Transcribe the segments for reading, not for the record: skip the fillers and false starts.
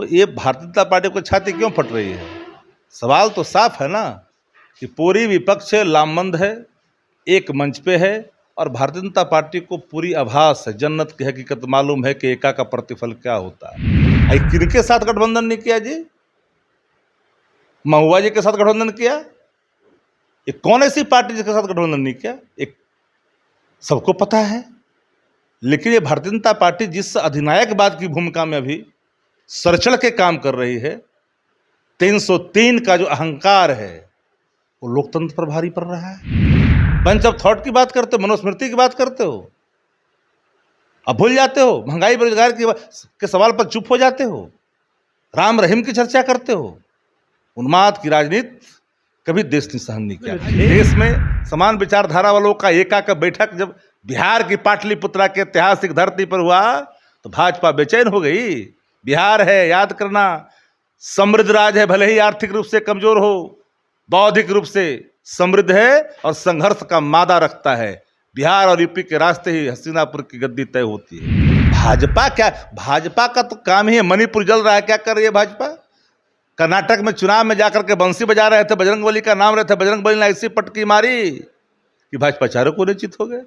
तो ये भारतीय जनता पार्टी को छाती क्यों फट रही है? सवाल तो साफ है ना कि पूरी विपक्ष लामबंद है, एक मंच पे है और भारतीय जनता पार्टी को पूरी आभास है, जन्नत की हकीकत मालूम है कि एका का प्रतिफल क्या होता है। किनके साथ गठबंधन नहीं किया जी? महुआ जी के साथ गठबंधन किया? ये कौन ऐसी पार्टी जिसके साथ गठबंधन नहीं किया? एक सबको पता है। लेकिन ये भारतीय जनता पार्टी जिस अधिनायकवाद की भूमिका में अभी सरचड़ के काम कर रही है, 303 का जो अहंकार है वो लोकतंत्र पर भारी पड़ रहा है। बेंच ऑफ थॉट की बात करते हो, मनुस्मृति की बात करते हो, अब भूल जाते हो, महंगाई बेरोजगार के सवाल पर चुप हो जाते हो, राम रहीम की चर्चा करते हो। उन्माद की राजनीति कभी देश ने सहन नहीं किया। देश में समान विचारधारा वालों का एका का बैठक जब बिहार की पाटलिपुत्रा के ऐतिहासिक धरती पर हुआ तो भाजपा बेचैन हो गई। बिहार है, याद करना, समृद्ध राज्य है, भले ही आर्थिक रूप से कमजोर हो, बौद्धिक रूप से समृद्ध है और संघर्ष का मादा रखता है। बिहार और यूपी के रास्ते ही हसीनापुर की गद्दी तय होती है। भाजपा का तो काम ही है, मणिपुर जल रहा है, क्या कर रही है भाजपा? कर्नाटक में चुनाव में जाकर के बंसी बजा रहे थे, बजरंगबली का नाम रहता, बजरंगबली ने ऐसी पटकी मारी कि भाजपा चारों को निश्चित हो गए।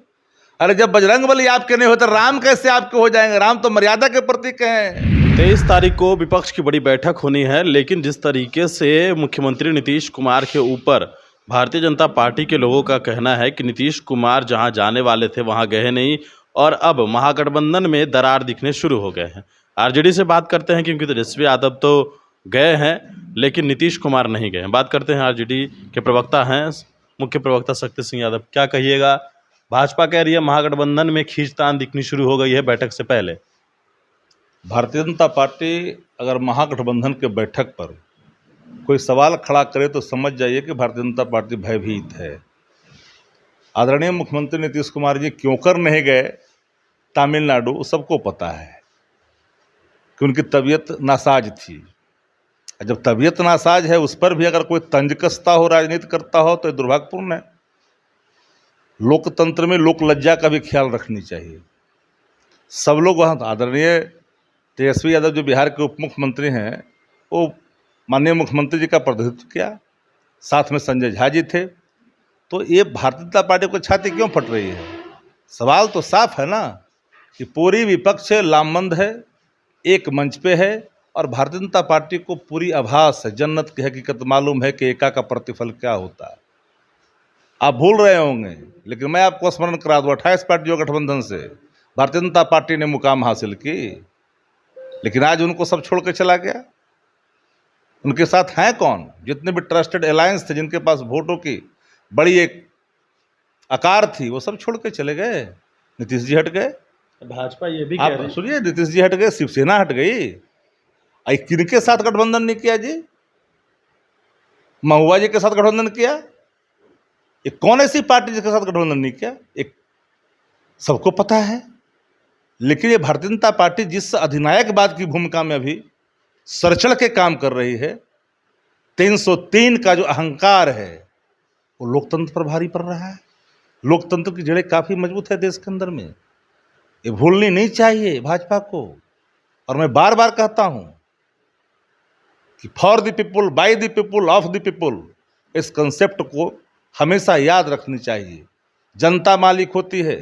अरे जब बजरंगबली आपके नहीं होते, राम कैसे आपके हो जाएंगे? राम तो मर्यादा के प्रतीक हैं। 23 तारीख को विपक्ष की बड़ी बैठक होनी है, लेकिन जिस तरीके से मुख्यमंत्री नीतीश कुमार के ऊपर भारतीय जनता पार्टी के लोगों का कहना है कि नीतीश कुमार जहां जाने वाले थे वहां गए नहीं और अब महागठबंधन में दरार दिखने शुरू हो गए हैं। आरजेडी से बात करते हैं क्योंकि तेजस्वी यादव तो गए हैं लेकिन नीतीश कुमार नहीं गए हैं। बात करते हैं आरजेडी के प्रवक्ता हैं, मुख्य प्रवक्ता शक्ति सिंह यादव, क्या कहिएगा? भाजपा कह रही है महागठबंधन में खींचतान दिखनी शुरू हो गई है बैठक से पहले। भारतीय जनता पार्टी अगर महागठबंधन के बैठक पर कोई सवाल खड़ा करे तो समझ जाइए कि भारतीय जनता पार्टी भयभीत है। आदरणीय मुख्यमंत्री नीतीश कुमार जी क्यों कर नहीं गए तमिलनाडु, सबको पता है कि उनकी तबीयत नासाज थी। जब तबीयत नासाज है उस पर भी अगर कोई तंज कसता हो, राजनीति करता हो तो दुर्भाग्यपूर्ण है। लोकतंत्र में लोक लज्जा का भी ख्याल रखनी चाहिए। सब लोग वहाँ, आदरणीय तेजस्वी यादव जो बिहार के उप मुख्यमंत्री हैं वो माननीय मुख्यमंत्री जी का प्रतिनिधित्व किया, साथ में संजय झा जी थे। तो ये भारतीय जनता पार्टी को छाती क्यों फट रही है? सवाल तो साफ है ना कि पूरी विपक्ष लामबंद है, एक मंच पे है और भारतीय जनता पार्टी को पूरी आभास है, जन्नत की हकीकत मालूम है कि एका का प्रतिफल क्या होता है। आप भूल रहे होंगे लेकिन मैं आपको स्मरण करा दूँ, 28 पार्टियों गठबंधन से भारतीय जनता पार्टी ने मुकाम हासिल की, लेकिन आज उनको सब छोड़ के चला गया। उनके साथ हैं कौन? जितने भी ट्रस्टेड अलायंस थे, जिनके पास वोटों की बड़ी एक आकार थी, वो सब छोड़ के चले गए। नीतीश जी हट गए, भाजपा ये भी कह रही है, सुनिए, नीतीश जी हट गए, शिवसेना हट गई। किनके साथ गठबंधन नहीं किया जी? महुआ जी के साथ गठबंधन किया? ये कौन ऐसी पार्टी जिसके साथ गठबंधन नहीं किया? एक सबको पता है। लेकिन ये भारतीय जनता पार्टी जिस अधिनायकवाद की भूमिका में अभी सरचड़ के काम कर रही है, 303 का जो अहंकार है वो लोकतंत्र पर भारी पड़ रहा है। लोकतंत्र की जड़ें काफी मजबूत है देश के अंदर में, ये भूलनी नहीं चाहिए भाजपा को। और मैं बार बार कहता हूं कि for the people, by the people, of the people, इस कंसेप्ट को हमेशा याद रखनी चाहिए। जनता मालिक होती है,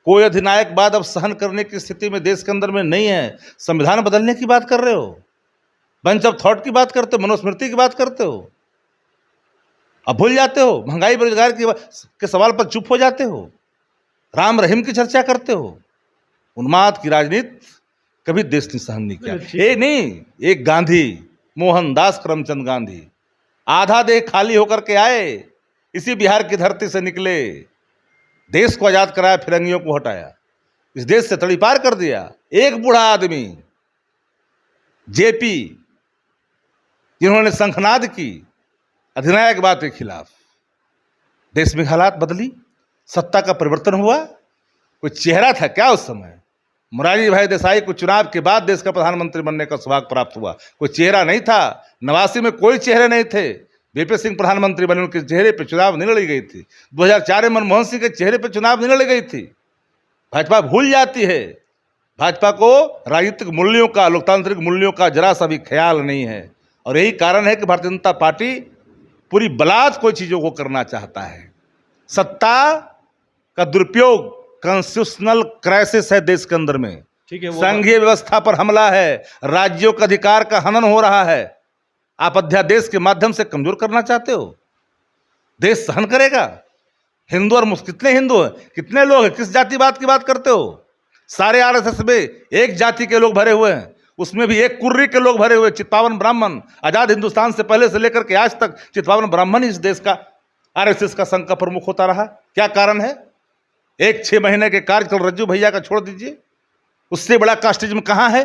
कोई अधिनायकवाद अब सहन करने की स्थिति में देश के अंदर में नहीं है। संविधान बदलने की बात कर रहे हो, बेंच ऑफ थॉट की बात करते हो, मनुस्मृति की बात करते हो, अब भूल जाते हो, महंगाई बेरोजगार के सवाल पर चुप हो जाते हो, राम रहीम की चर्चा करते हो। उन्माद की राजनीति कभी देश ने सहन नहीं किया। ये नहीं, एक गांधी, मोहनदास करमचंद गांधी आधा देह खाली होकर के आए, इसी बिहार की धरती से निकले, देश को आजाद कराया, फिरंगियों को हटाया, इस देश से तड़ीपार कर दिया। एक बूढ़ा आदमी जेपी, जिन्होंने शंखनाद की अधिनायकवाद के खिलाफ, देश में हालात बदली, सत्ता का परिवर्तन हुआ। कोई चेहरा था क्या उस समय? मोरारजी भाई देसाई को चुनाव के बाद देश का प्रधानमंत्री बनने का सौभाग्य प्राप्त हुआ, कोई चेहरा नहीं था। 89 में कोई चेहरे नहीं थे, वीपी सिंह प्रधानमंत्री बने, उनके चेहरे पे चुनाव नहीं लड़ी गई थी। 2004 में मनमोहन सिंह के चेहरे पे चुनाव नहीं लड़ी गई थी। भाजपा भूल जाती है भाजपा को राजनीतिक मूल्यों का, लोकतांत्रिक मूल्यों का जरा सा भी ख्याल नहीं है। और यही कारण है कि भारतीय जनता पार्टी पूरी बलात् कोई चीज़ों को करना चाहता है। सत्ता का दुरुपयोग, कॉन्स्टिट्यूशनल क्राइसिस है देश के अंदर में, ठीक है, वो संघीय व्यवस्था पर हमला है, राज्यों का अधिकार का हनन हो रहा है। आप अध्यादेश के माध्यम से कमजोर करना चाहते हो, देश सहन करेगा? हिंदू और मुस्लिम, कितने हिंदू हैं, कितने लोग हैं, किस जातिवाद की बात करते हो? सारे आरएसएस में एक जाति के लोग भरे हुए हैं, उसमें भी एक कुर्री के लोग भरे हुए, चित्पावन ब्राह्मण। आजाद हिंदुस्तान से पहले से लेकर के आज तक चित्पावन ब्राह्मण ही इस देश का, आरएसएस का संघ का प्रमुख होता रहा। क्या कारण है? एक 6 महीने के कार्यकाल रज्जू भैया का छोड़ दीजिए, उससे बड़ा कास्टिज्म कहाँ है?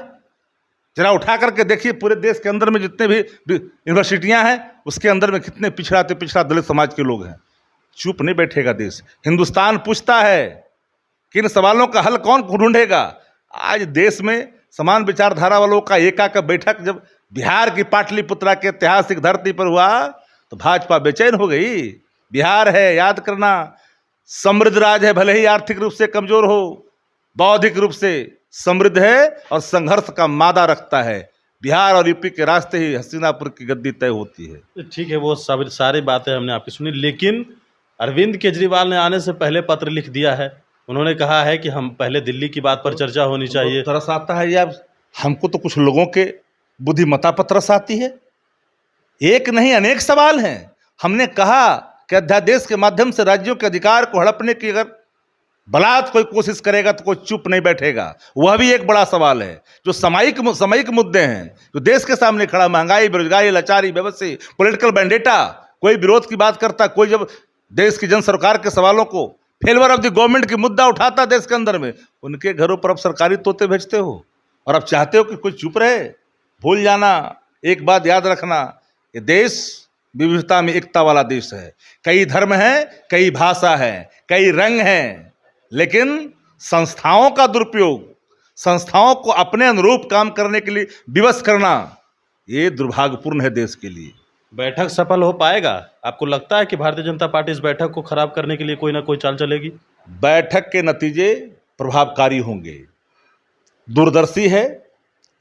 जरा उठा करके देखिए, पूरे देश के अंदर में जितने भी यूनिवर्सिटियां हैं, उसके अंदर में कितने पिछड़ा से पिछड़ा दलित समाज के लोग हैं। चुप नहीं बैठेगा देश। हिंदुस्तान पूछता है कि इन सवालों का हल कौन ढूंढेगा? आज देश में समान विचारधारा वालों का एकाएक बैठक जब बिहार की पाटलिपुत्रा के ऐतिहासिक धरती पर हुआ तो भाजपा बेचैन हो गई। बिहार है, याद करना, समृद्ध राज्य है, भले ही आर्थिक रूप से कमजोर हो, बौद्धिक रूप से समृद्ध है और संघर्ष का मादा रखता है। बिहार और यूपी के रास्ते ही हसीनापुर की गद्दी तय होती है। ठीक है, वो सब सारी बातें हमने आपकी सुनी, लेकिन अरविंद केजरीवाल ने आने से पहले पत्र लिख दिया है। उन्होंने कहा है कि हम पहले दिल्ली की बात पर चर्चा होनी चाहिए। तरस आता है यार, हमको तो कुछ लोगों के बुद्धिमत्ता पर तरस आती है। एक नहीं अनेक सवाल हैं। हमने कहा कि अध्यादेश के माध्यम से राज्यों के अधिकार को हड़पने की अगर बलात् कोई कोशिश करेगा तो कोई चुप नहीं बैठेगा। वह भी एक बड़ा सवाल है। जो सामयिक मुद्दे हैं, जो देश के सामने खड़ा, महंगाई, बेरोजगारी, लाचारी, बेबसी, पॉलिटिकल वेंडेटा, कोई विरोध की बात करता, कोई जब देश की जन सरकार के सवालों को, फेलवर ऑफ द गवर्नमेंट की मुद्दा उठाता देश के अंदर में, उनके घरों पर अब सरकारी तोते भेजते हो और अब चाहते हो कि कोई चुप रहे। भूल जाना, एक बात याद रखना, ये देश विविधता में एकता वाला देश है। कई धर्म हैं, कई भाषा है, कई रंग हैं, लेकिन संस्थाओं का दुरुपयोग, संस्थाओं को अपने अनुरूप काम करने के लिए विवश करना, ये दुर्भाग्यपूर्ण है देश के लिए। बैठक सफल हो पाएगा? आपको लगता है कि भारतीय जनता पार्टी इस बैठक को खराब करने के लिए कोई ना कोई चाल चलेगी? बैठक के नतीजे प्रभावकारी होंगे, दूरदर्शी है।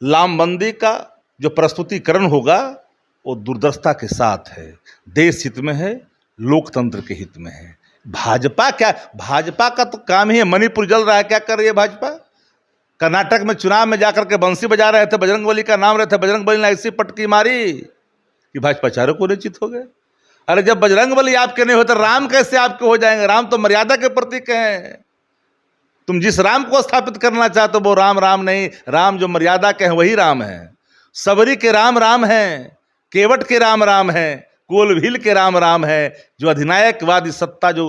लामबंदी का जो प्रस्तुतिकरण होगा वो दूरदर्शिता के साथ है, देश हित में है, लोकतंत्र के हित में है। भाजपा क्या, भाजपा का तो काम ही है, मणिपुर जल रहा है, क्या कर रही है भाजपा? कर्नाटक में चुनाव में जाकर के बंसी बजा रहे थे, बजरंगबली का नाम रहता, बजरंगबली ने ऐसी पटकी मारी कि भाजपा चारों को निश्चित हो गए। अरे जब बजरंगबली आपके नहीं होते, राम कैसे आपके हो जाएंगे? राम तो मर्यादा के प्रतीक हैं। तुम जिस राम को स्थापित करना चाहते हो वो राम राम नहीं, राम जो मर्यादा के हैं वही राम है। सबरी के राम राम हैं, केवट के राम राम हैं, कोलभील के राम राम है। जो अधिनायकवादी सत्ता जो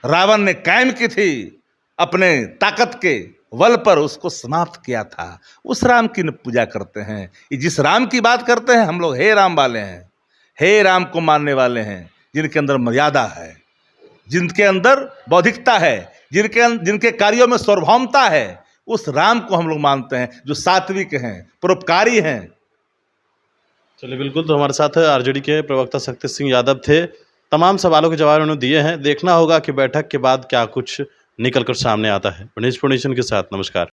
रावण ने कायम की थी अपने ताकत के बल पर, उसको समाप्त किया था, उस राम की पूजा करते हैं। ये जिस राम की बात करते हैं हम लोग, हे राम वाले हैं, हे राम को मानने वाले हैं, जिनके अंदर मर्यादा है, जिनके अंदर बौद्धिकता है, जिनके कार्यों में सार्वभौमता है, उस राम को हम लोग मानते हैं, जो सात्विक हैं, परोपकारी हैं। चलिए, बिल्कुल। तो हमारे साथ आरजेडी के प्रवक्ता शक्ति सिंह यादव थे। तमाम सवालों के जवाब उन्होंने दिए हैं। देखना होगा कि बैठक के बाद क्या कुछ निकलकर सामने आता है। नेशन के साथ नमस्कार।